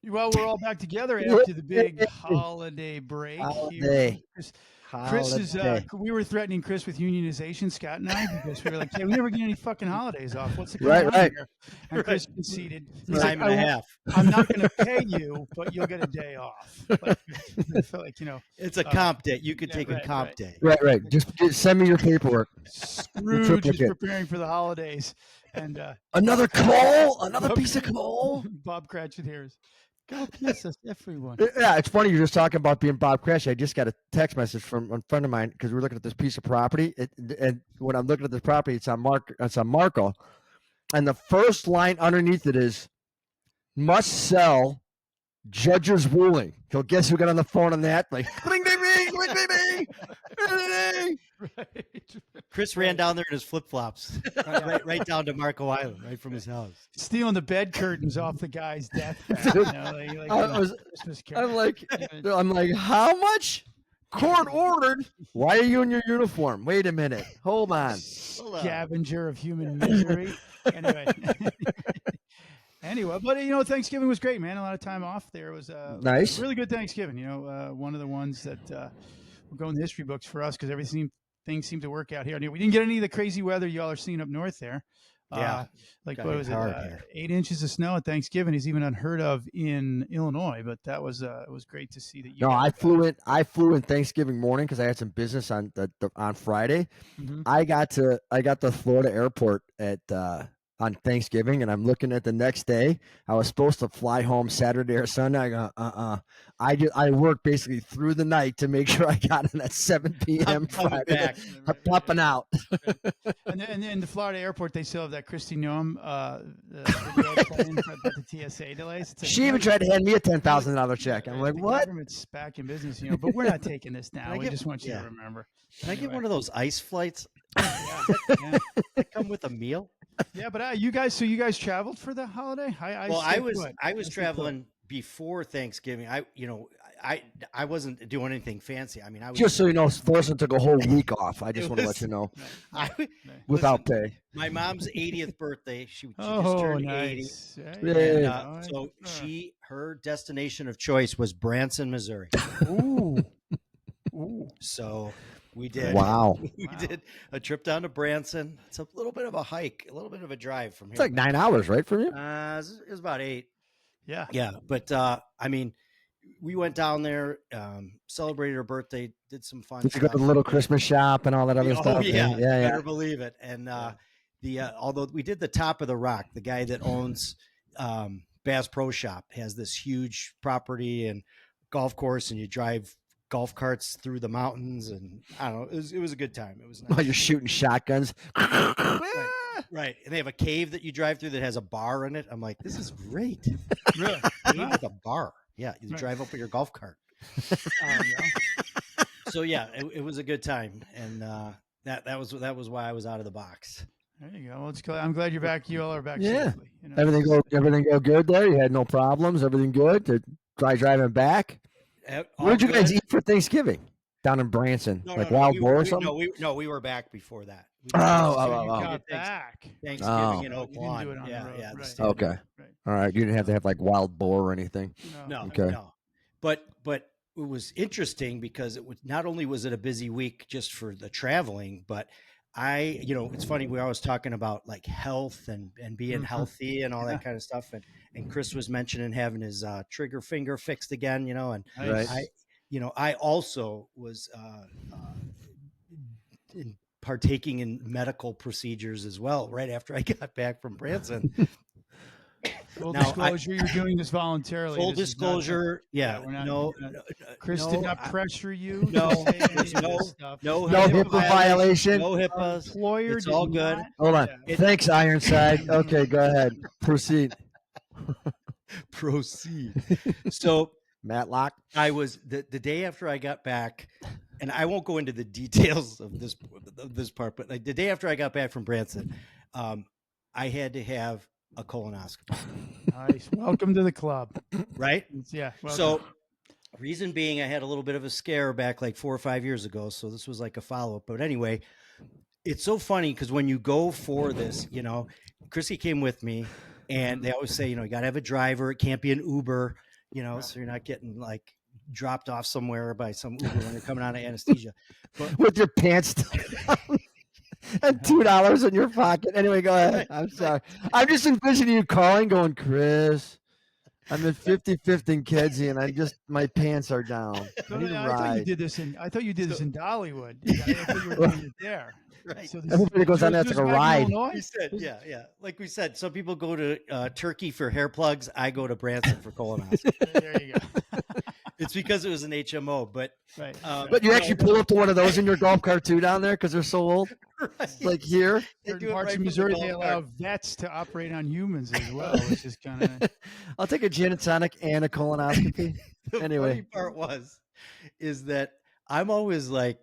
Well, we're all back together after the big holiday break here. Holiday. Chris is. Holiday. We were threatening Chris with unionization, Scott and I, because we were like, "Hey, we never get any fucking holidays off. What's going Right, on right. here?" And Chris conceded. He's Time like, and a half. I'm not going to pay you, but you'll get a day off. Like, I feel like It's a comp day. You could take a right, comp right. day. Right. Just send me your paperwork. Scrooge is preparing for the holidays, and Another coal? Another piece of coal? Bob Cratchit here is go kiss us, everyone. Yeah, it's funny. You're just talking about being Bob Crash. I just got a text message from a friend of mine because we're looking at this piece of property. And when I'm looking at this property, it's on Marco. And the first line underneath it is must sell, judge's ruling. So guess who got on the phone on that? Like, ring, ding, ring, ring, ding, ding, ring, ding. Right. Chris ran down there in his flip flops, right down to Marco Island, right from his house. Stealing the bed curtains off the guy's deathbed. I'm like, how much? Court ordered. Why are you in your uniform? Wait a minute. Hold on. Scavenger of human misery. Anyway, but Thanksgiving was great, man. A lot of time off there. It was nice, really good Thanksgiving. One of the ones that will go in the history books for us because things seem to work out here. We didn't get any of the crazy weather y'all are seeing up north there. Yeah, what was it? 8 inches of snow at Thanksgiving is even unheard of in Illinois. But that was it was great to see that. I flew in Thanksgiving morning because I had some business on Friday. Mm-hmm. I got to Florida airport at on Thanksgiving, and I'm looking at the next day. I was supposed to fly home Saturday or Sunday. I go, I worked basically through the night to make sure I got in at 7 p.m. Friday. I'm popping out. And then the Florida airport, they still have that Kristi Noem about the TSA delays. Like, she even tried to hand me a $10,000 check. I'm like, what? Government's back in business, but we're not taking this now. We just want you to remember. Can I get one of those ice flights? They come with a meal. Yeah, but you guys traveled for the holiday? I was traveling before Thanksgiving. I wasn't doing anything fancy. I mean, I was just so you know, Thorson took a whole week off. I just want to let you know, without pay. My mom's 80th birthday. She just turned 80, and her destination of choice was Branson, Missouri. Ooh. So we did. Wow. We did a trip down to Branson. It's a little bit of a hike, a little bit of a drive from here. It's like 9 hours, right, from you? It was about 8. Yeah. Yeah. But I mean, we went down there, celebrated her birthday, did some fun stuff. Did you go to the little Christmas shop and all that other stuff? Yeah. Better believe it. And although we did the Top of the Rock, the guy that owns Bass Pro Shop has this huge property and golf course, and you drive golf carts through the mountains, and I don't know. It was a good time. It was nice. Oh, you're shooting shotguns. Right. And they have a cave that you drive through that has a bar in it. I'm like, this is great. Really? With a bar. Yeah. You drive up with your golf cart. So yeah, it was a good time. And that was why I was out of the box. There you go. Well, I'm glad you're back. You all are back safely. You know? Everything go good there? You had no problems? Everything good to try driving back? Where did you guys eat for Thanksgiving? Down in Branson? Wild boar or something? We were back before that. You got back. Thanksgiving in Oak Lawn. Yeah. Right. Okay. Right. All right. You didn't have to have like wild boar or anything? No. Okay. No. But it was interesting because not only was it a busy week just for the traveling, but it's funny. We were always talking about like health and being healthy and all that kind of stuff. And Chris was mentioning having his trigger finger fixed again, and nice. I also was partaking in medical procedures as well right after I got back from Branson. Full disclosure, you're doing this voluntarily. Full disclosure, Chris did not pressure you. No HIPAA violation. No HIPAAs. Employer it's all good. Hold on. Thanks, Ironside. Okay, go ahead. Proceed. So, Matlock. I was the day after I got back, and I won't go into the details of this part, but like the day after I got back from Branson, I had to have a colonoscopy. Nice. Welcome to the club. Right? Yeah. Welcome. So reason being, I had a little bit of a scare back like 4 or 5 years ago. So this was like a follow-up. But anyway, it's so funny because when you go for this, Chrissy came with me, and they always say, you got to have a driver. It can't be an Uber. so you're not getting like dropped off somewhere by some Uber when you're coming out of anesthesia. But with your pants down and $2 in your pocket. Anyway, go ahead. I'm sorry. I'm just envisioning you calling, going, Chris, I'm at 55th and Kedzie, and my pants are down. I need a I thought you ride. did this in Dollywood. I thought you were doing it there. Right. So Everybody goes on, that's like a ride. We said, yeah. Like we said, some people go to Turkey for hair plugs. I go to Branson for colonoscopy. There you go. It's because it was an HMO, but right. But you actually pull up to one of those in your golf cart too down there because they're so old. Right. Like here, certain parts of Missouri, they allow vets to operate on humans as well, which is kind of. I'll take a gin and tonic and a colonoscopy. The Anyway, funny part is that I'm always like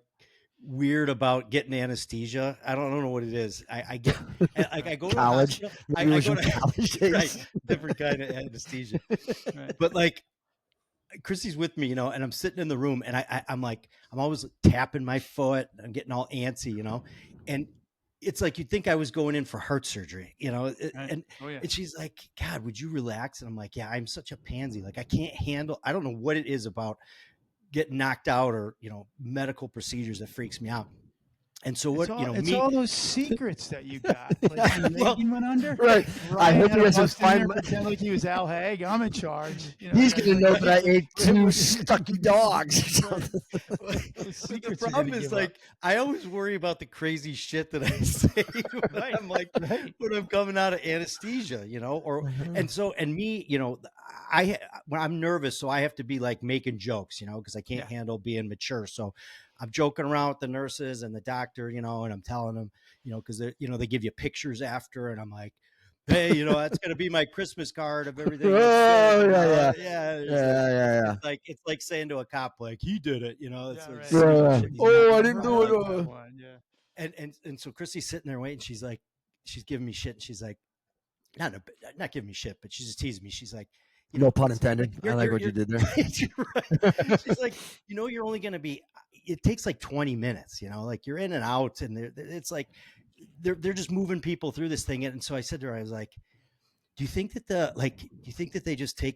weird about getting anesthesia. I don't know what it is. I get like I go college. to I go to college days. Right, different kind of anesthesia. Right. But like Chrissy's with me, and I'm sitting in the room, and I'm like, I'm always tapping my foot. I'm getting all antsy, and it's like you'd think I was going in for heart surgery, Right. and she's like, God, would you relax? And I'm like, yeah, I'm such a pansy. Like I can't handle. I don't know what it is about getting knocked out or medical procedures that freaks me out. And so what it's all those secrets that you got. Like when Reagan went under, right? I hope he doesn't pretend like he was Al Haig. I'm in charge. He's going to know that I ate 2 stucky dogs. The problem is like I always worry about the crazy shit that I say when I'm like when I'm coming out of anesthesia, and me, when I'm nervous, so I have to be like making jokes, because I can't handle being mature. So I'm joking around with the nurses and the doctor, and I'm telling them, because they give you pictures after, and I'm like, hey, that's going to be my Christmas card of everything. Yeah. It's like saying to a cop, like, he did it, I didn't do it. And so Chrissy's sitting there waiting. She's like, she's giving me shit. And she's like, not giving me shit, but she's just teasing me. She's like, no pun intended. I like what you did there. Right. She's like, you're only going to be, it takes like 20 minutes, like you're in and out, and it's like, they're just moving people through this thing. And so I said to her, I was like, do you think that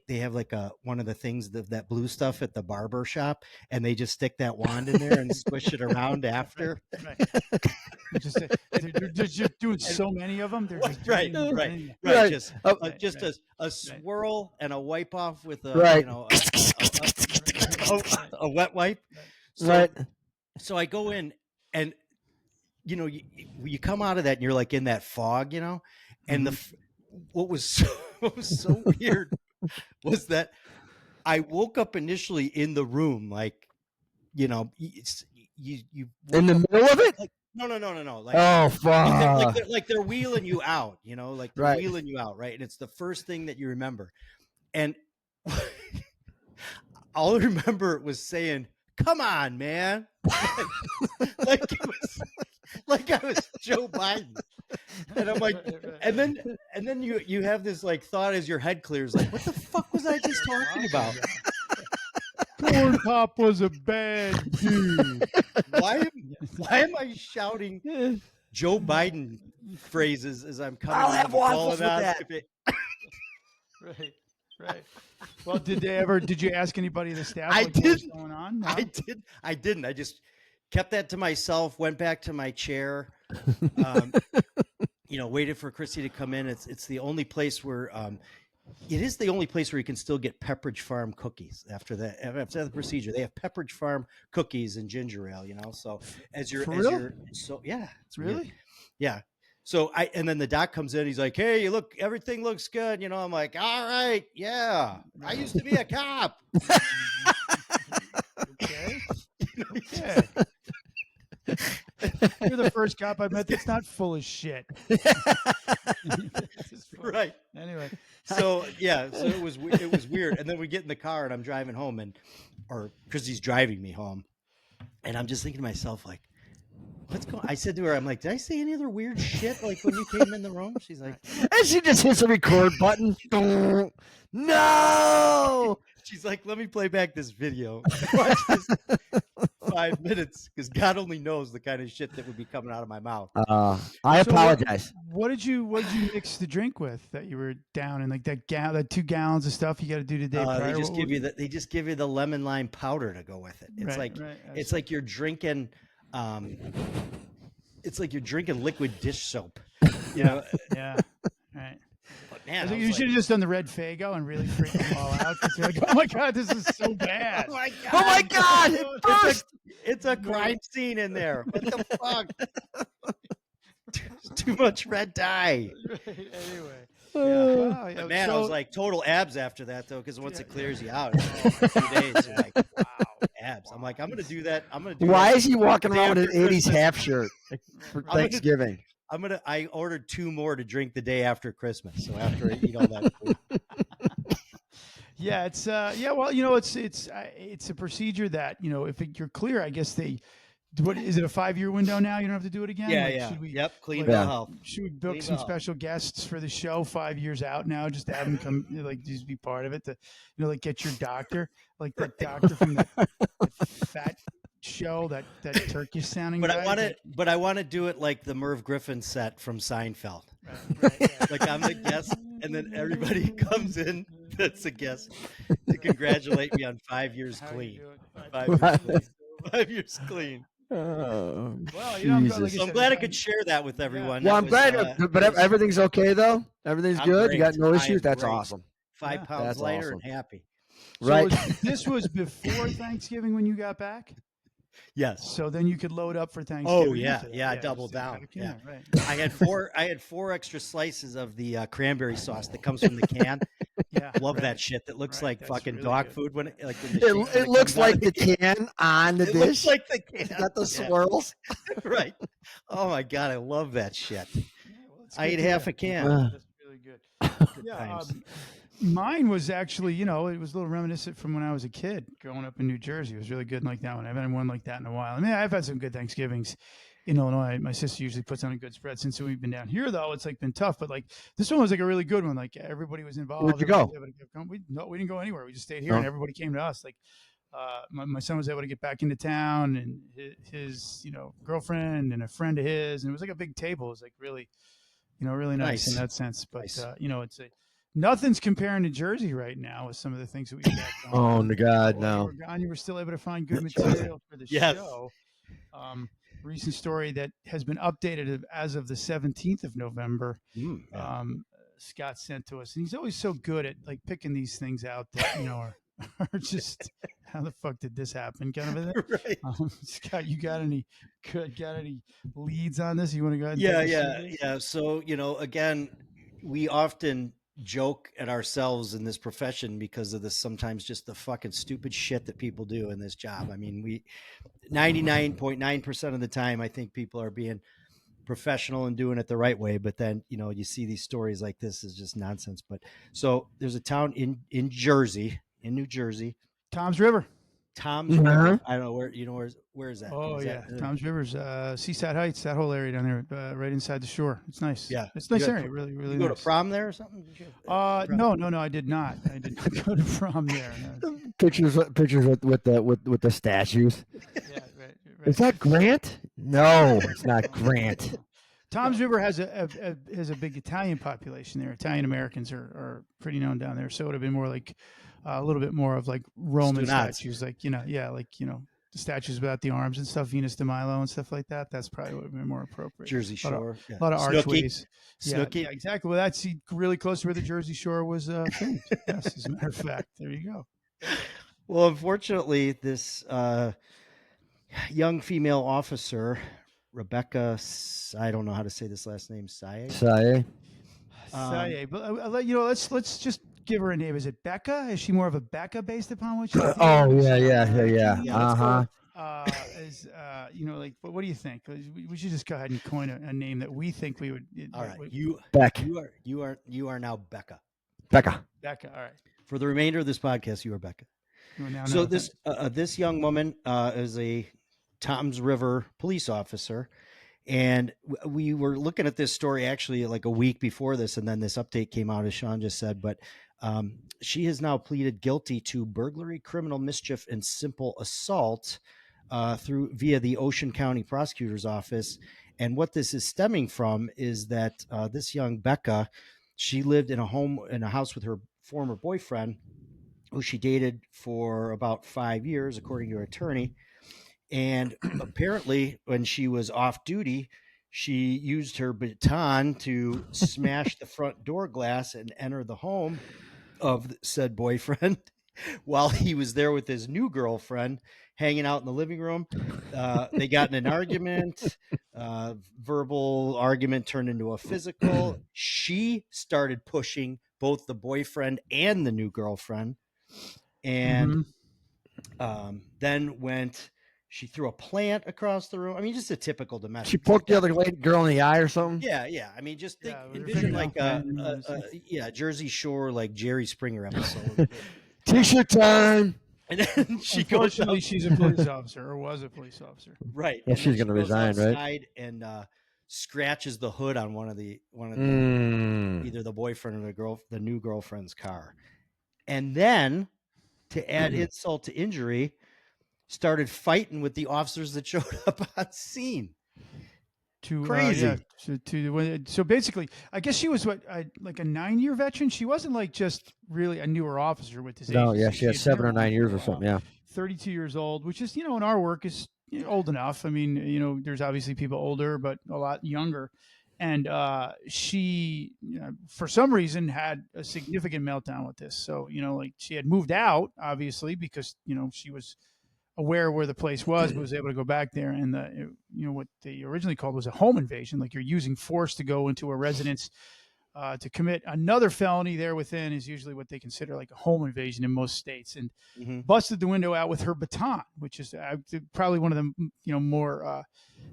they have like one of the things that blue stuff at the barber shop, and they just stick that wand in there and squish it around after? Right. They're just doing so many of them. They're just right. Just a swirl and a wipe off with a wet wipe. So I go in, and you come out of that and you're like in that fog, and what was so weird was that I woke up initially in the room, like, you in the middle of it. Like, no. Like, oh, fuck. Like they're wheeling you out, like they're wheeling you out. Right. And it's the first thing that you remember. And all I remember was saying, come on, man. like I was Joe Biden. And I'm like, and then you have this like thought as your head clears, like, what the fuck was I just talking about? Corn Pop was a bad dude. Why am I shouting Joe Biden phrases as I'm coming out of the colonoscopy? Right. Well, did you ask anybody at the staff I didn't. What's going on? No? I didn't. I just kept that to myself, went back to my chair, waited for Chrissy to come in. It's the only place where it is the only place where you can still get Pepperidge Farm cookies after the procedure. They have Pepperidge Farm cookies and ginger ale, so it's really? Weird. Yeah. So and then the doc comes in, he's like, hey, everything looks good. I'm like, all right. Yeah. I used to be a cop. Okay. You're the first cop I met that's not full of shit. Right. Anyway. So it was weird. And then we get in the car and I'm driving home, or Chrissy's driving me home, and I'm just thinking to myself, like, what's going on? I said to her, I'm like, did I say any other weird shit like when you came in the room? She's like, and she just hits the record button. No. She's like, let me play back this video. Watch this 5 minutes because God only knows the kind of shit that would be coming out of my mouth. I So apologize. What did you mix the drink with that you were down in, like that 2 gallons of stuff you got to do the day prior? They just give you they just give you the lemon lime powder to go with it. It's Right, like right. it's like you're drinking it's like you're drinking liquid dish soap. You know, Yeah, right. but man, I was I like, was you should have just done the red Fago and really freaked them all out because you're like, oh my god, this is so bad. oh my god, Oh my God! It burst. it's a crime scene in there. What the fuck? Too much red dye. Anyway, Oh, yeah. But man, I was like total abs after that though, because once Yeah. it clears you out, a few days, you're like, wow, abs. I'm like, I'm gonna do that. I'm gonna do Why that is he walking the day around with an after 80s Christmas. half shirt for I'm gonna- Thanksgiving? I ordered 2 more to drink the day after Christmas. So after I eat all that food. yeah, it's well, it's a procedure that if you're clear, I guess what is it, a 5-year window now? You don't have to do it again. Yeah, Like, yeah. Should we, Yep, clean like, bill Yeah. of health. should we book Clean some bill. special guests for the show 5 years out now, just to have them come, like just be part of it? To like get your doctor, like that doctor from that fat show, that Turkish sounding But guy. I want to do it like the Merv Griffin set from Seinfeld. Right, yeah. Like I'm the guest, and then everybody comes in that's a guest to congratulate me on 5 years How you clean. doing? 5 years clean. 5 years clean. Oh, Well, Jesus. like I So I'm said, glad I could share that with everyone. Well, That I'm was, glad, but everything's okay though. Everything's I'm good. You got great. no I issues. am That's great. awesome. 5 Yeah. pounds That's lighter awesome. and happy. So Right. this was before Thanksgiving when you got back. Yes. So then you could load up for Thanksgiving. Oh yeah, after that. yeah. Double just back down. in Yeah. there, right. I had 4 extra slices of the cranberry sauce that comes from the can. Yeah, Love right. that shit. That looks Right, like that's fucking really dog good. food when it, like when the shit, when It looks comes out like of the can on the It dish. looks like the can. It's got the Yeah. swirls. Right. Oh my god, I love that shit. Yeah, well, it's I good ate to half hear. a can. That's really good. Good Yeah, times. mine was actually, it was a little reminiscent from when I was a kid growing up in New Jersey. It was really good like that one. I haven't had one like that in a while. I mean, I've had some good Thanksgivings in Illinois. My sister usually puts on a good spread. Since we've been down here, though, it's like been tough. But like this one was like a really good one. Like everybody was involved. Where'd you go? Everybody was able to come. We didn't go anywhere. We just stayed here, Oh. and everybody came to us. Like my son was able to get back into town, and his girlfriend and a friend of his, and it was like a big table. It was like really, really nice in Nice. that sense. But Nice. it's nothing's comparing to Jersey right now with some of the things that we got going Oh on. my God, While you no. were gone, you were still able to find good material for the Yes. show. Recent story that has been updated as of the 17th of November. Yeah. Scott sent to us, and he's always so good at like picking these things out that are just how the fuck did this happen kind of a thing. Right. Scott, you got any leads on this? You want to go ahead? And Yeah, take us yeah, through this? yeah. So, again, we often joke at ourselves in this profession because of this sometimes just the fucking stupid shit that people do in this job. I mean, 99.9% of the time, I think people are being professional and doing it the right way. But then, you see these stories like this is just nonsense. But so there's a town in New Jersey, Tom's River. Tom's River. I don't know where is that? Oh Is yeah, that, Tom's Rivers, Seaside Heights, that whole area down there, right inside the shore. It's nice. Yeah. It's a nice You had area. Really, really you go nice. to prom there or something? Did you? No, I did not. I did not go to prom there. No. Pictures with the statues. Yeah, right. Is that Grant? No, it's not Grant. Tom's River has a big Italian population there. Italian Americans are pretty known down there. So it would have been more like a little bit more of like Roman Stunazzi. statues, like the statues without the arms and stuff, Venus de Milo and stuff like that. That's probably what would have been more appropriate. Jersey Shore. A lot of Snooki. archways. Snooki. Yeah, exactly. Well, that's really close to where the Jersey Shore was filmed. Yes, as a matter of fact. There you go. Well, unfortunately, this young female officer, Rebecca, I don't know how to say this last name, Saye. Saye. Saye, but I'll let let's just give her a name. Is it Becca? Is she more of a Becca based upon what she? Oh yeah. Yeah, let's Uh-huh. What do you think? We should just go ahead and coin a name that we think we would. All right, Beck. you are now Becca. Becca. Becca. All right. For the remainder of this podcast, you are Becca. You now So know this young woman is a Tom's River police officer, and we were looking at this story actually like a week before this, and then this update came out, as Sean just said. But she has now pleaded guilty to burglary, criminal mischief, and simple assault through via the Ocean County Prosecutor's Office. And what this is stemming from is that this young Becca, she lived in a house with her former boyfriend, who she dated for about 5 years, according to her attorney. And apparently, when she was off duty, she used her baton to smash the front door glass and enter the home of said boyfriend while he was there with his new girlfriend hanging out in the living room. They got in an argument. Verbal argument turned into a physical. She started pushing both the boyfriend and the new girlfriend. And then she threw a plant across the room. I mean, just a typical domestic. She poked the other girl in the eye or something. Yeah. I mean, just envision like a Jersey Shore, like Jerry Springer episode. T-shirt time. And then unfortunately, she's a police officer, or was a police officer. Right. Yeah, she's going to resign, right? And scratches the hood on one of the either the boyfriend or the new girlfriend's car. And then, to add insult to injury, started fighting with the officers that showed up on scene. Crazy. So basically, I guess she was like a 9-year veteran. She wasn't like just really a newer officer with this. No, yeah, she had 7 or 9 years or something. Yeah, 32 years old, which is in our work is old enough. I mean, there's obviously people older, but a lot younger. And she, for some reason, had a significant meltdown with this. So like she had moved out, obviously, because she was aware where the place was, but was able to go back there. And what they originally called was a home invasion, like you're using force to go into a residence to commit another felony there within is usually what they consider like a home invasion in most states. And busted the window out with her baton, which is probably one of the more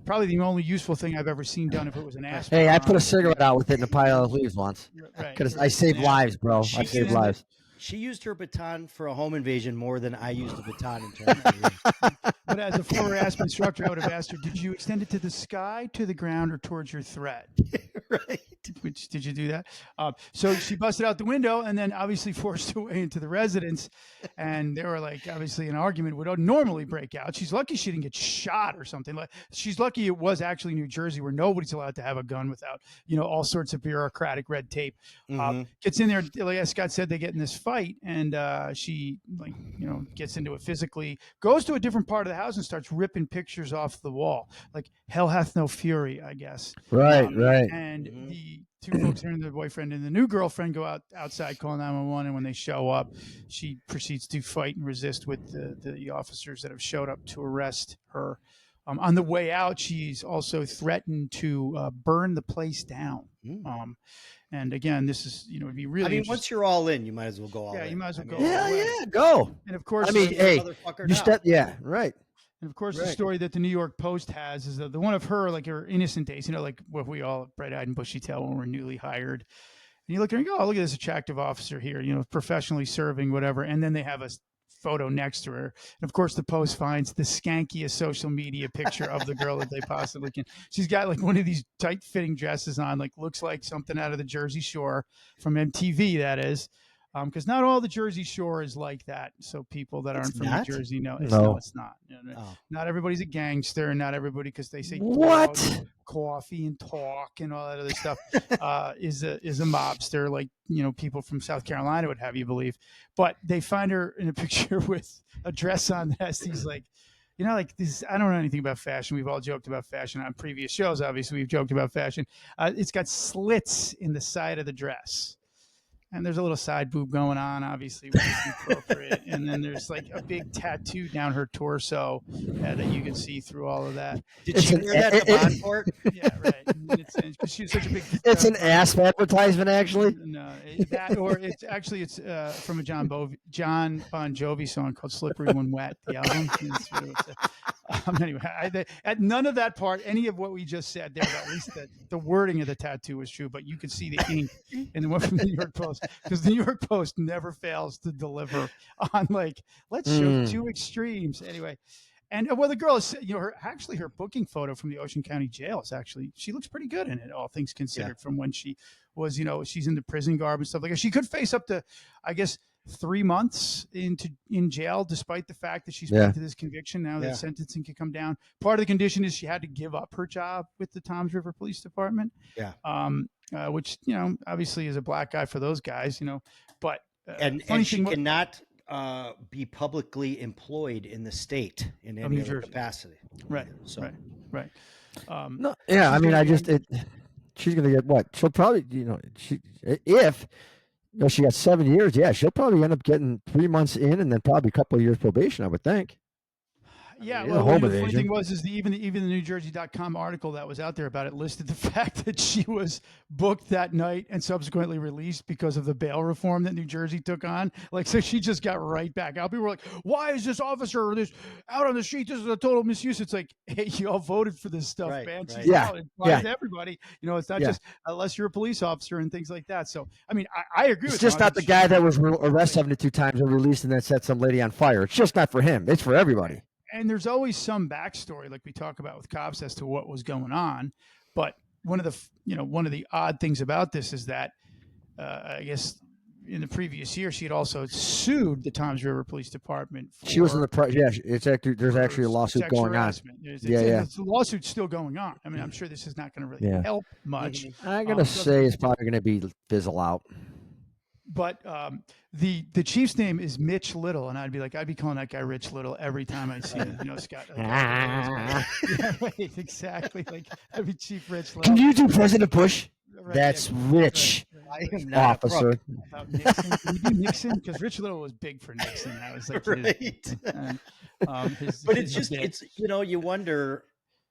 probably the only useful thing I've ever seen done if it was an ass. Hey, I put a cigarette out with it in a pile of leaves once. Because I saved lives, bro. I saved lives. She used her baton for a home invasion more than I used a baton in terms of But as a former ASP instructor, I would have asked her, did you extend it to the sky, to the ground, or towards your threat? Right. Which, did you do that? So she busted out the window and then obviously forced her way into the residence. And they were like, obviously an argument would normally break out. She's lucky she didn't get shot or something. She's lucky it was actually New Jersey where nobody's allowed to have a gun without, all sorts of bureaucratic red tape. Gets in there, like as Scott said, they get in this fight and she gets into it physically, goes to a different part of the house and starts ripping pictures off the wall. Like hell hath no fury, I guess. Right. And the two folks here, the boyfriend and the new girlfriend, go outside, call 911, and when they show up, she proceeds to fight and resist with the officers that have showed up to arrest her. On the way out, she's also threatened to burn the place down. And again, this is, it'd be really. I mean, once you're all in, you might as well go all in. Yeah, you might as well go. Yeah, go. And of course, I mean, hey, you step. Yeah, right. And of course, the story that the New York Post has is the one of her, like her innocent days, like what we all bright-eyed and bushy-tailed when we're newly hired. And you look at her and go, oh, look at this attractive officer here, professionally serving, whatever. And then they have a photo next to her. And of course, the Post finds the skankiest social media picture of the girl that they possibly can. She's got like one of these tight-fitting dresses on, like looks like something out of the Jersey Shore from MTV, that is. Because not all the Jersey Shore is like that. So people that aren't from New Jersey know it's not. Not everybody's a gangster, and not everybody, because they say coffee and talk and all that other stuff is a mobster, like people from South Carolina would have you believe. But they find her in a picture with a dress on that has these like this. I don't know anything about fashion. We've all joked about fashion on previous shows. Obviously, we've joked about fashion. It's got slits in the side of the dress. And there's a little side boob going on, obviously, which is appropriate. And then there's like a big tattoo down her torso that you can see through all of that. Did she wear that at the bond court? Yeah, right. Because she's such a big. It's an ass advertisement, actually. No, it's from a John Bon Jovi song called "Slippery When Wet." The album. Anyway, at none of that part, any of what we just said there, at least the wording of the tattoo was true, but you could see the ink in the one from the New York Post, because the New York Post never fails to deliver on let's show two extremes. Anyway, and the girl is, her booking photo from the Ocean County Jail is actually, she looks pretty good in it, all things considered, from when she was, she's in the prison garb and stuff like that. She could face up to, I guess, 3 months in jail, despite the fact that she's Yeah. pled to this conviction. Now Yeah. the sentencing could come down. Part of the condition is she had to give up her job with the Toms River Police Department. Yeah. Which obviously is a black eye for those guys. But And funny she thing, cannot be publicly employed in the state in Of any New other Jersey. capacity. right, So right. No, yeah, I she's mean, gonna I be just she's gonna get what? She'll probably, if she got 7 years, yeah, she'll probably end up getting 3 months in and then probably a couple of years probation, I would think. Yeah, mean, well, home the funny invasion. thing was even the NewJersey.com article that was out there about it listed the fact that she was booked that night and subsequently released because of the bail reform that New Jersey took on. Like, so she just got right back out. People were like, "Why is this officer this out on the street? This is a total misuse." It's like, hey, you all voted for this stuff, Right, man. right. She's Yeah, out. It applies yeah. to everybody. It's not Yeah. just unless you're a police officer and things like that. So, I mean, I agree It's with just you. I not the think guy she- that was arrested 72 times and released and then set some lady on fire. It's just not for him. It's for everybody. And there's always some backstory, like we talk about with cops, as to what was going on. But one of the odd things about this is that I guess in the previous year she had also sued the Toms River Police Department. She was in for it's actually there's actually a lawsuit sexual going on. harassment. Yeah. The lawsuit's still going on. I mean, I'm sure this is not going to really Yeah. help much. I'm gonna say it's probably gonna be fizzle out. But the chief's name is Mitch Little, and I'd be calling that guy Rich Little every time I see him. Scott. Yeah, right, exactly. Like I'd be Chief Rich Little. Can you do President Bush? Right, That's yeah, rich, I am not officer. about Nixon. Can you do Nixon? Because Rich Little was big for Nixon. That was like right. But it's just you wonder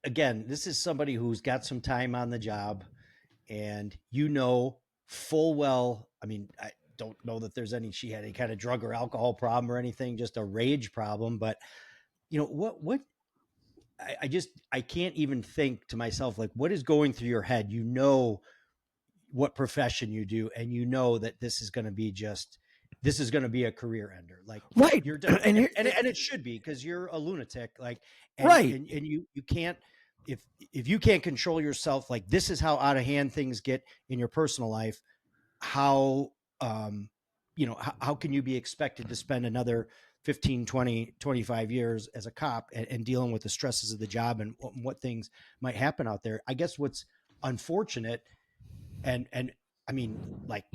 again. This is somebody who's got some time on the job, and full well. I mean, I don't know that she had any kind of drug or alcohol problem or anything, just a rage problem. But what I can't even think to myself, like, what is going through your head? What profession you do, and that this is going to be a career ender. Like, Right. you're done. And and it should be, because you're a lunatic. Like, Right. And you can't, if you can't control yourself, like, this is how out of hand things get in your personal life. How how can you be expected to spend another 15, 20, 25 years as a cop and dealing with the stresses of the job and what things might happen out there? I guess what's unfortunate, and I mean, like,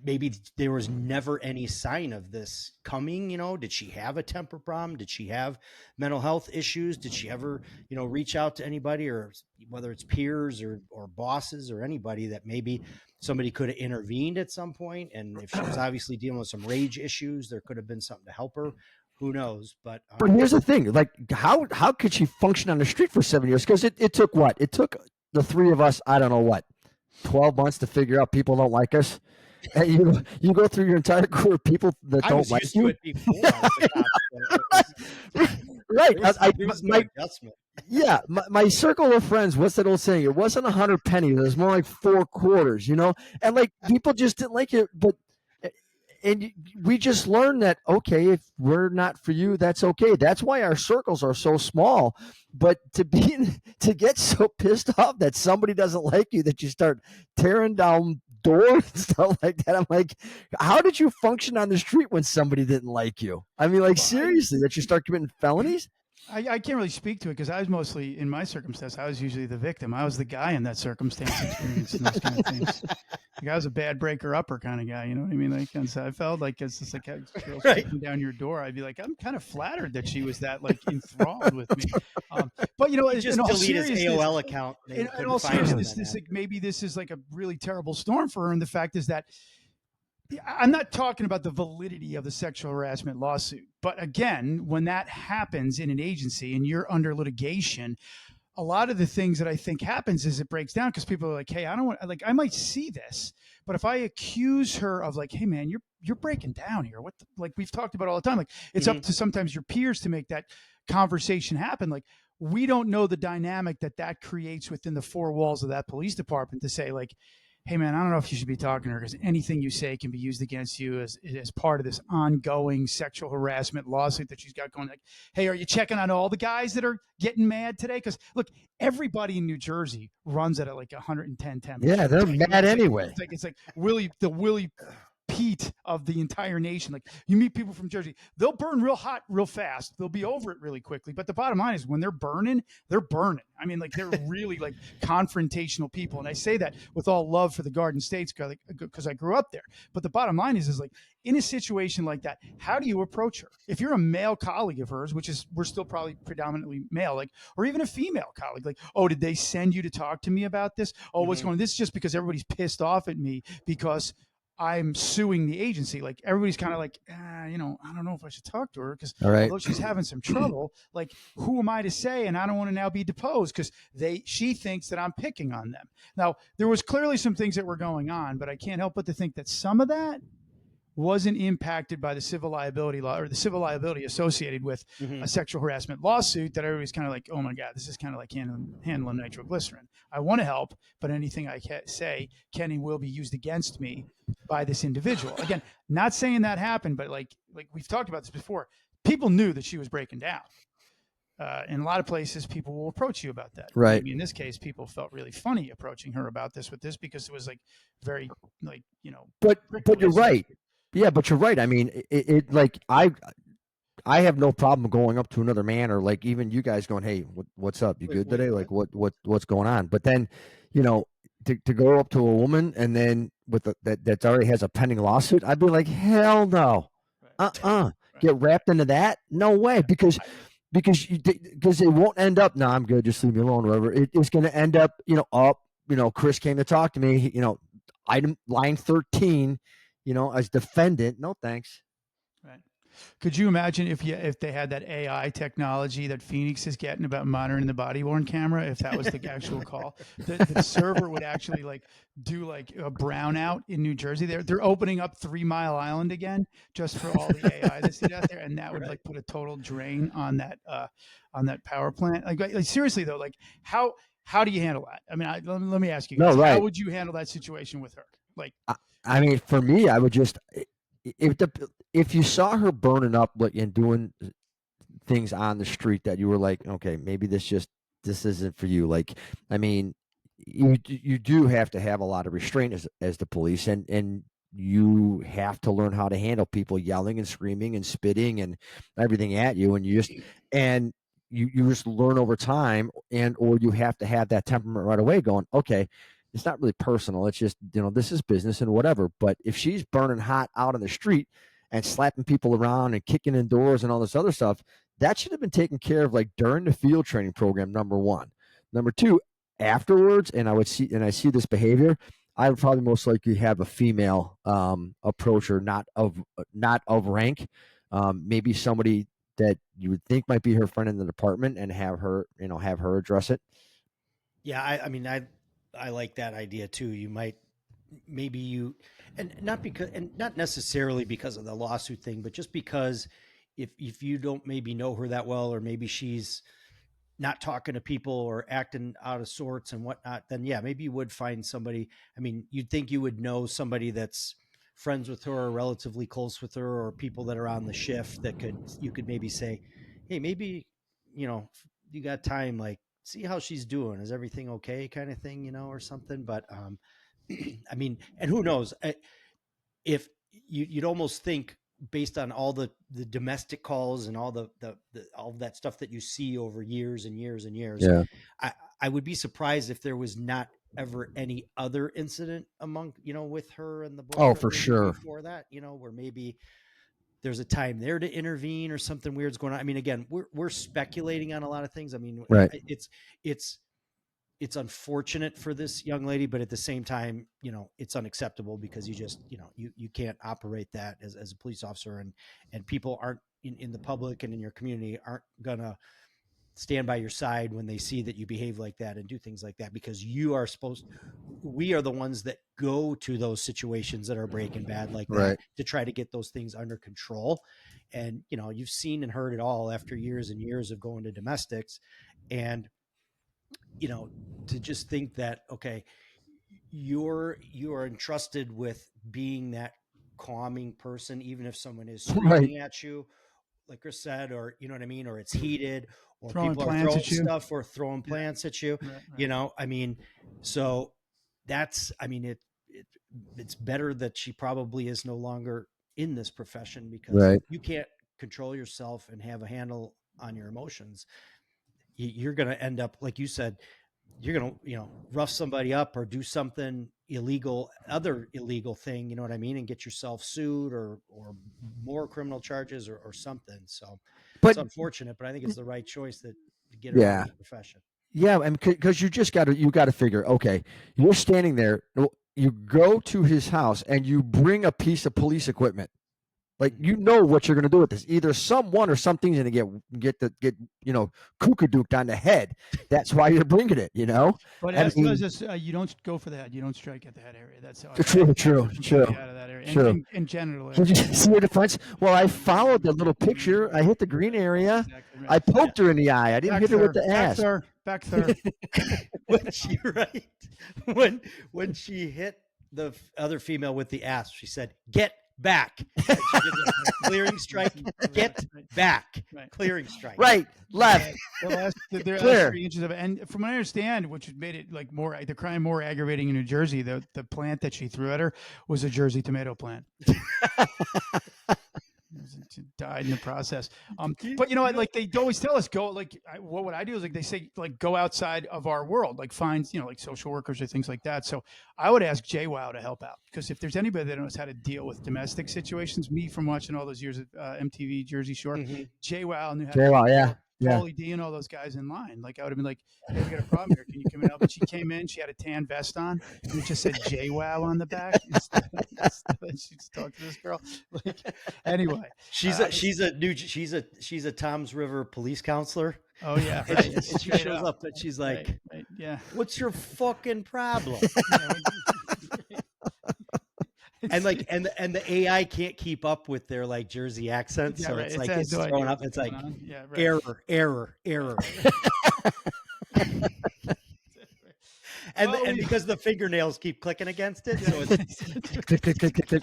maybe there was never any sign of this coming. Did she have a temper problem? Did she have mental health issues? Did she ever, reach out to anybody, or whether it's peers or bosses or anybody, that maybe somebody could have intervened at some point? And if she was obviously dealing with some rage issues, there could have been something to help her. Who knows? But here's the thing: like, how could she function on the street for 7 years? Because it took what? It took the three of us, I don't know what, 12 months to figure out people don't like us. And you go through your entire career of people that I don't was like used you. to it before. I was a cop, so Right. there was no adjustment. Yeah, my circle of friends, what's that old saying? It wasn't 100 pennies. It was more like 4 quarters, And like, people just didn't like it. And we just learned that, okay, if we're not for you, that's okay. That's why our circles are so small. But to get so pissed off that somebody doesn't like you that you start tearing down doors and stuff like that, I'm like, how did you function on the street when somebody didn't like you? I mean, like, seriously, that you start committing felonies? I can't really speak to it because I was mostly, in my circumstance, I was usually the victim. I was the guy in that circumstance experiencing those kind of things. Like, I was a bad breaker upper kind of guy, you know what I mean? Like, and so I felt like it's just like girls kicking down your door. I'd be like, I'm kind of flattered that she was that like enthralled with me. But He just delete his AOL account. In all seriousness, maybe this is like a really terrible storm for her, and the fact is that I'm not talking about the validity of the sexual harassment lawsuit, but again, when that happens in an agency and you're under litigation, a lot of the things that I think happens is it breaks down because people are like, hey, I don't want, like, I might see this, but if I accuse her of like, hey man, you're breaking down here. Like we've talked about all the time, like it's up to sometimes your peers to make that conversation happen. Like, we don't know the dynamic that creates within the 4 walls of that police department to say like, hey man, I don't know if you should be talking to her because anything you say can be used against you as part of this ongoing sexual harassment lawsuit that she's got going. Like, hey, are you checking on all the guys that are getting mad today? Because look, everybody in New Jersey runs at like 110 temperature. Yeah, they're mad anyway. It's like Willie heat of the entire nation. Like you meet people from Jersey, they'll burn real hot, real fast. They'll be over it really quickly. But the bottom line is when they're burning, they're burning. I mean, like they're really like confrontational people. And I say that with all love for the Garden States because I grew up there. But the bottom line is like in a situation like that, how do you approach her? If you're a male colleague of hers, which is we're still probably predominantly male, like, or even a female colleague, like, oh, did they send you to talk to me about this? Oh, what's going on? This is just because everybody's pissed off at me because I'm suing the agency. Like everybody's kind of like, I don't know if I should talk to her because All right. although she's having some trouble, like who am I to say? And I don't want to now be deposed because she thinks that I'm picking on them. Now there was clearly some things that were going on, but I can't help but to think that some of that wasn't impacted by the civil liability law or the civil liability associated with a sexual harassment lawsuit that everybody's kind of like, oh my God, this is kind of like handling nitroglycerin. I want to help, but anything I say can and will be used against me by this individual. Again, not saying that happened, but like we've talked about this before, people knew that she was breaking down. In a lot of places, people will approach you about that. Right. Maybe in this case, people felt really funny approaching her about this because it was like very like, But you're right. Yeah, but you're right. I mean, it like I have no problem going up to another man or like even you guys going, hey, what's up? You good today? Like what's going on? But then, to go up to a woman and then with that already has a pending lawsuit, I'd be like, hell no, get wrapped into that? No way, because it won't end up. No, I'm good. Just leave me alone. Or whatever. It's going to end up, Chris came to talk to me. Item line 13. As defendant, no thanks. Right. Could you imagine if they had that AI technology that Phoenix is getting about monitoring the body worn camera? If that was the actual call, the server would actually like do like a brownout in New Jersey. They're opening up 3 Mile Island again just for all the AI that's out there, and that would like put a total drain on that power plant. Like seriously though, like how do you handle that? I mean, let me ask you guys, how would you handle that situation with her? Like. I mean, for me, I would just if you saw her burning up and doing things on the street that you were like, okay, maybe this isn't for you. Like, I mean, you do have to have a lot of restraint as the police, and you have to learn how to handle people yelling and screaming and spitting and everything at you, and you just learn over time, or you have to have that temperament right away. Going, okay. It's not really personal. It's just, this is business and whatever. But if she's burning hot out on the street and slapping people around and kicking in doors and all this other stuff, that should have been taken care of like during the field training program, number one. Number two, afterwards, I see this behavior, I would probably most likely have a female approach her, not of rank, maybe somebody that you would think might be her friend in the department, and have her address it. Yeah, I mean, I like that idea too. You might, and not necessarily because of the lawsuit thing, but just because if you don't maybe know her that well, or maybe she's not talking to people or acting out of sorts and whatnot, then yeah, maybe you would find somebody. I mean, you'd think you would know somebody that's friends with her or relatively close with her, or people that are on the shift that you could maybe say, hey, maybe, you got time, like, see how she's doing. Is everything okay? Kind of thing, or something. But, I mean, and who knows if you'd almost think based on all the domestic calls and all all that stuff that you see over years and years and years. Yeah. I would be surprised if there was not ever any other incident among, with her and the boyfriend. Oh, for sure. Before that, where maybe there's a time there to intervene or something weird's going on. I mean, again, we're speculating on a lot of things. I mean, right. It's unfortunate for this young lady, but at the same time, it's unacceptable because you can't operate that as a police officer, and people aren't in the public and in your community aren't gonna stand by your side when they see that you behave like that and do things like that, because we are the ones that go to those situations that are breaking bad like that, right, to try to get those things under control. And, you've seen and heard it all after years and years of going to domestics, and, to just think that, okay, you are entrusted with being that calming person, even if someone is screaming right at you, like Chris said, or you know what I mean, or it's heated, or people are throwing stuff or throwing plants at you. Right. I mean, so that's, I mean, it's better that she probably is no longer in this profession, because Right. if you can't control yourself and have a handle on your emotions, you're going to end up, like you said, you're going to, rough somebody up or do something illegal, other illegal thing, you know what I mean? And get yourself sued or more criminal charges or something. So it's But unfortunate, but I think it's the right choice to get her out yeah, of the profession. yeah, and because you just got to figure, okay, you're standing there, you go to his house and you bring a piece of police equipment. Like, Mhm. you know what you're going to do with this. Either someone or something's going to get kookaduked on the head. That's why you're bringing it. But I as mean, you don't go for the head. You don't strike at the head area. That's how true, I kept true, her completely true, out of that area, and true. and genital Did you area. see the defense? Well, I followed the little picture. I hit the green area. Exactly right. I poked her in the eye. I didn't hit her with the Back ass. there, back there. When she right when she hit the other female with the ass, she said, "Get back." And she did a clearing strike. Get back. Right. Clearing strike. Right, left. The last Clear. 3 inches of it, and from what I understand, which made it like the crime more aggravating in New Jersey, the plant that she threw at her was a Jersey tomato plant. She died in the process. But like they always tell us, go what would I do is like they say like go outside of our world, like find like social workers or things like that. So I would ask JWoww to help out, because if there's anybody that knows how to deal with domestic situations, me from watching all those years of MTV Jersey Shore, Mhm. JWoww knew how to JWoww, yeah, keep yeah. Paulie D and all those guys in line. Like I would have been like, hey, we got a problem here. Can you come and help? But she came in, she had a tan vest on, and it just said JWoww on the back. Instead she'd talk to this girl. Like anyway, She's a Tom's River police counselor. oh yeah, And right. she shows up and she's like, Right, yeah. "What's your fucking problem?" Yeah, And like and the AI can't keep up with their like Jersey accent, yeah, so right. it's It like has it's no idea throwing up. what's It's like going on. Yeah, right. error. And because the fingernails keep clicking against it, so it's Click, click, click, click, click.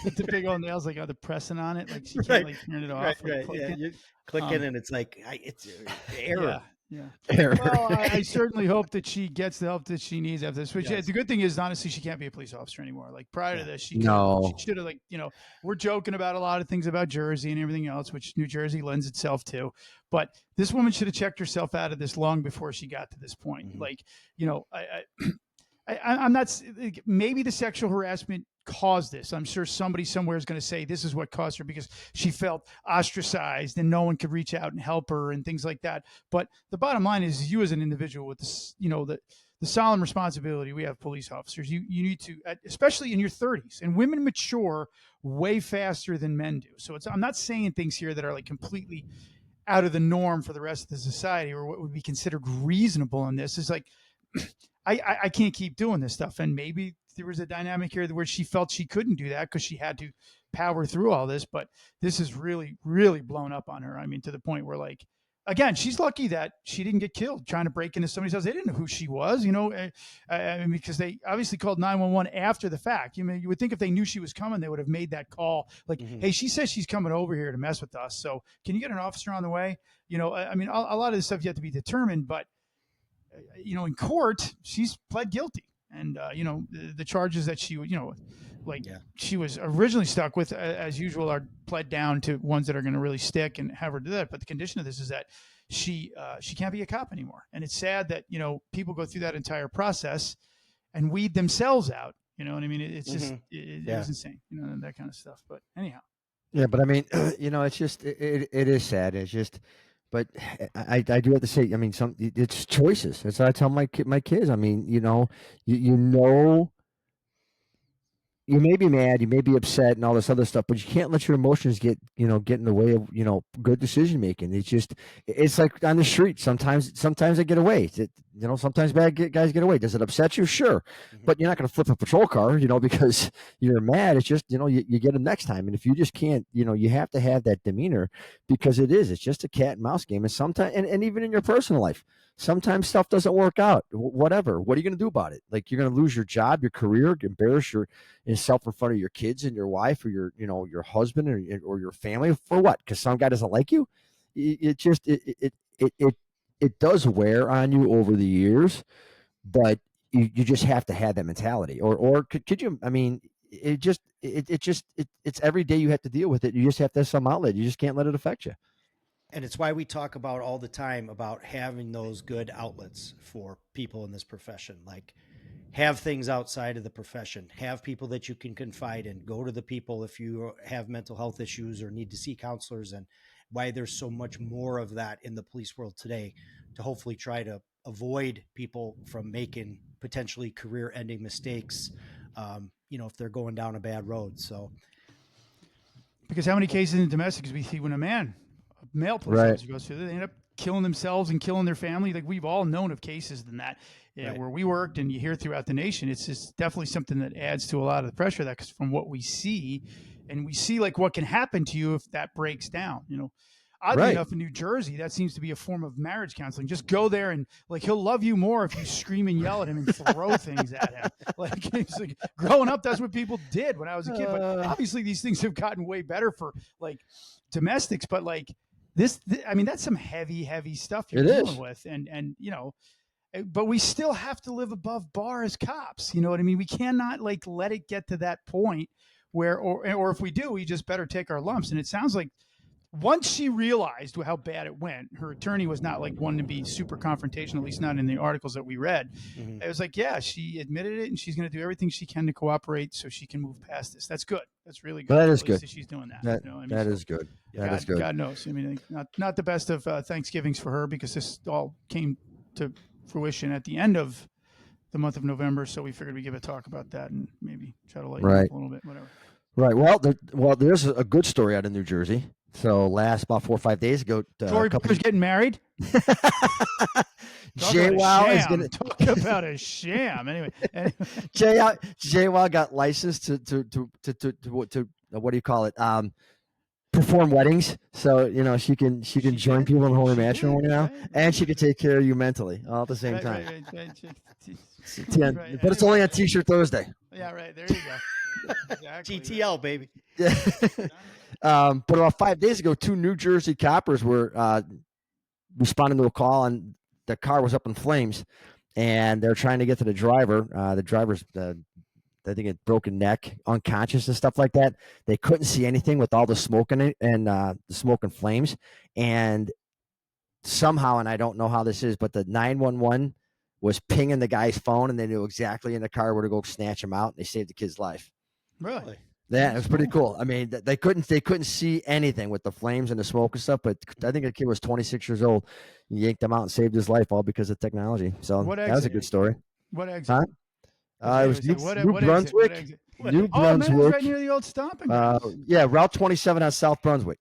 with the big old nails, like the pressing on it, like she can't right, like turn it off. right. Like, Yeah, you're clicking, and it's like it's error. Yeah. Error. Well, I certainly hope that she gets the help that she needs after this. Which Yes. the good thing is, honestly, she can't be a police officer anymore. Like prior to this, she No. should have we're joking about a lot of things about Jersey and everything else, which New Jersey lends itself to. But this woman should have checked herself out of this long before she got to this point. Mhm. Like, I'm not. Maybe the sexual harassment caused this. I'm sure somebody somewhere is going to say this is what caused her, because she felt ostracized and no one could reach out and help her and things like that. But the bottom line is, you as an individual with this, the solemn responsibility we have police officers. You need to, especially in your 30s, and women mature way faster than men do. So I'm not saying things here that are like completely out of the norm for the rest of the society, or what would be considered reasonable in this. Is like I can't keep doing this stuff. And maybe there was a dynamic here where she felt she couldn't do that because she had to power through all this. But this is really, really blown up on her. I mean, to the point where, like, again, she's lucky that she didn't get killed trying to break into somebody's house. They didn't know who she was, because they obviously called 911 after the fact. You would think if they knew she was coming, they would have made that call. Like, hey, she says she's coming over here to mess with us. So can you get an officer on the way? I mean, a lot of this stuff yet to be determined, but in court, she's pled guilty. And, the charges that she, she was originally stuck with, as usual, are pled down to ones that are going to really stick and have her do that. But the condition of this is that she can't be a cop anymore. And it's sad that, people go through that entire process and weed themselves out. You know what I mean? It's just, it was insane, that kind of stuff. But anyhow. Yeah, but I mean, it's just it is sad. It's just, but I do have to say, I mean, it's choices. That's what I tell my kids. I mean, you may be mad, you may be upset, and all this other stuff, but you can't let your emotions get in the way of good decision making. It's like on the street. Sometimes they get away. Sometimes bad guys get away. Does it upset you? Sure, but you're not going to flip a patrol car, because you're mad. It's just you get them next time. And if you just can't, you have to have that demeanor, because it's just a cat and mouse game. And sometimes, and even in your personal life, sometimes stuff doesn't work out. Whatever. What are you going to do about it? Like, you're going to lose your job, your career, embarrass yourself in front of your kids and your wife, or your husband, or your family, for what? Because some guy doesn't like you. It does wear on you over the years, but you just have to have that mentality. Or could you? I mean, it's every day you have to deal with it. You just have to have some outlet. You just can't let it affect you. And it's why we talk about all the time about having those good outlets for people in this profession. Like, have things outside of the profession, have people that you can confide in, go to the people if you have mental health issues or need to see counselors, and why there's so much more of that in the police world today, to hopefully try to avoid people from making potentially career ending mistakes, if they're going down a bad road. So, because how many cases in domestics we see when a male police officer goes through, they end up killing themselves and killing their family. Like, we've all known of cases than that where we worked, and you hear throughout the nation. It's just definitely something that adds to a lot of the pressure, that, 'cause from what we see, and we see like what can happen to you if that breaks down. Oddly enough, in New Jersey, that seems to be a form of marriage counseling. Just go there, and like, he'll love you more if you scream and yell at him and throw things at him. Like, it's like, growing up, that's what people did when I was a kid. But obviously, these things have gotten way better for like domestics. But like I mean, that's some heavy stuff you're dealing with, and but we still have to live above bar as cops. You know what I mean? We cannot like let it get to that point where, or if we do, we just better take our lumps. And it sounds like once she realized how bad it went, her attorney was not like one to be super confrontational, at least not in the articles that we read. It was like, yeah, she admitted it, and she's going to do everything she can to cooperate so she can move past this. That's good. That's really good. That is good. That she's doing that. That is good. That is good. God knows. I mean, not the best of Thanksgivings for her, because this all came to fruition at the end of the month of November. So we figured we'd give a talk about that and maybe try to lighten up a little bit, whatever. Right. Well, there's a good story out of New Jersey. So about 4 or 5 days ago, Tory Booker's getting married. JWoww is going to talk about a sham. Anyway, JWoww got licensed to what do you call it? Perform weddings. So she can join people in holy matrimony now, and she can take care of you mentally all at the same time. Right. But it's only on T-shirt Thursday. Yeah, right. There you go. Exactly. GTL, baby. Yeah. But about 5 days ago, 2 New Jersey coppers were responding to a call, and the car was up in flames, and they're trying to get to the driver. The driver's, I think, a broken neck, unconscious, and stuff like that. They couldn't see anything with all the smoke in it, and the smoke and flames. And somehow, and I don't know how this is, but the 911 was pinging the guy's phone, and they knew exactly in the car where to go snatch him out, and they saved the kid's life. Really? Yeah, it was pretty cool. I mean, they couldn't see anything with the flames and the smoke and stuff, but I think the kid was 26 years old. He yanked him out and saved his life, all because of technology. So that was a good story. What exit? Huh? It was New Brunswick. New Brunswick. Oh, man, it was right near the old stomping grounds. Yeah, Route 27 on South Brunswick.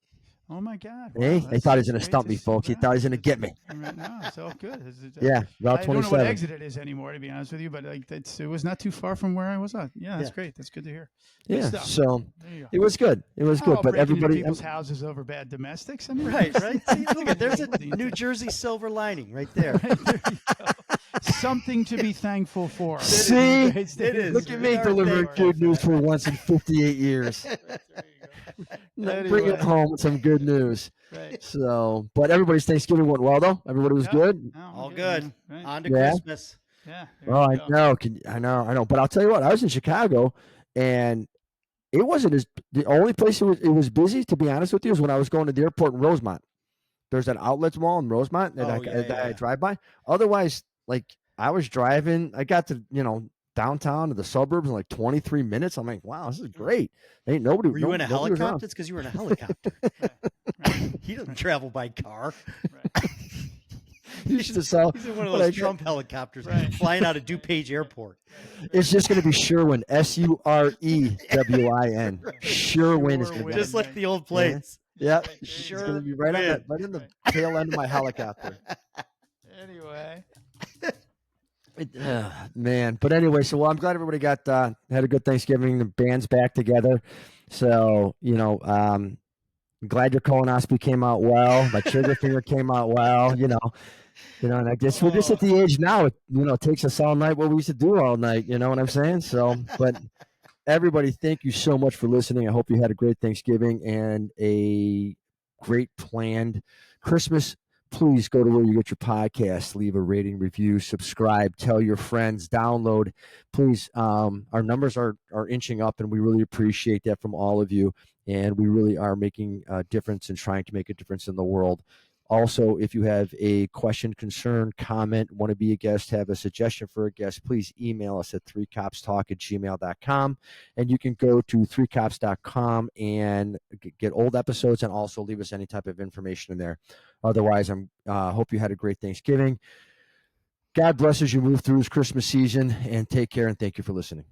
Oh my God! Hey, Wow, they thought he was going to stump me, folks. He thought he was going to get me. No, it's all good. Yeah, Route 27. I don't know what exit it is anymore, to be honest with you, but like it was not too far from where I was at. Yeah, that's great. That's good to hear. Yeah, so it was good. It was good, but everybody people's houses over bad domestics. I mean, right. See, look at there's a New Jersey silver lining right there. Right, there you go. Something to be thankful for. See, it is. Look at me delivering good news for once in 58 years. Bring it home with some good news. Right. So, but everybody's Thanksgiving went well, though. Everybody was good. No, all good. Right. On to Christmas. Yeah. Oh, I know. I know. But I'll tell you what. I was in Chicago, and it wasn't the only place it was busy. To be honest with you, is when I was going to the airport in Rosemont. There's an outlet mall in Rosemont that I drive by. Otherwise, like, I was driving. I got to downtown to the suburbs in like 23 minutes. I'm like, wow, this is great. Ain't nobody. Were you in a helicopter? It's because you were in a helicopter. Right. He doesn't travel by car. Right. You should have saw. He's in one of those Trump helicopters flying out of DuPage Airport. It's just going to be Sherwin, Surewin. Sherwin is going to be. Just like the old planes. Yeah, it's going to be right in the tail end of my helicopter. Anyway. Man, but anyway, so I'm glad everybody had a good Thanksgiving. The band's back together, so glad your colonoscopy came out well. My trigger finger came out well. And I guess we're just at the age now. It takes us all night what we used to do all night. You know what I'm saying? So, but everybody, thank you so much for listening. I hope you had a great Thanksgiving and a great planned Christmas please go to where you get your podcast, leave a rating, review, subscribe, tell your friends, download. Please, our numbers are inching up, and we really appreciate that from all of you. And we really are making a difference and trying to make a difference in the world. Also, if you have a question, concern, comment, want to be a guest, have a suggestion for a guest, please email us at 3copstalk@gmail.com. And you can go to 3cops.com and get old episodes and also leave us any type of information in there. Otherwise, I hope you had a great Thanksgiving. God bless as you move through this Christmas season, and take care, and thank you for listening.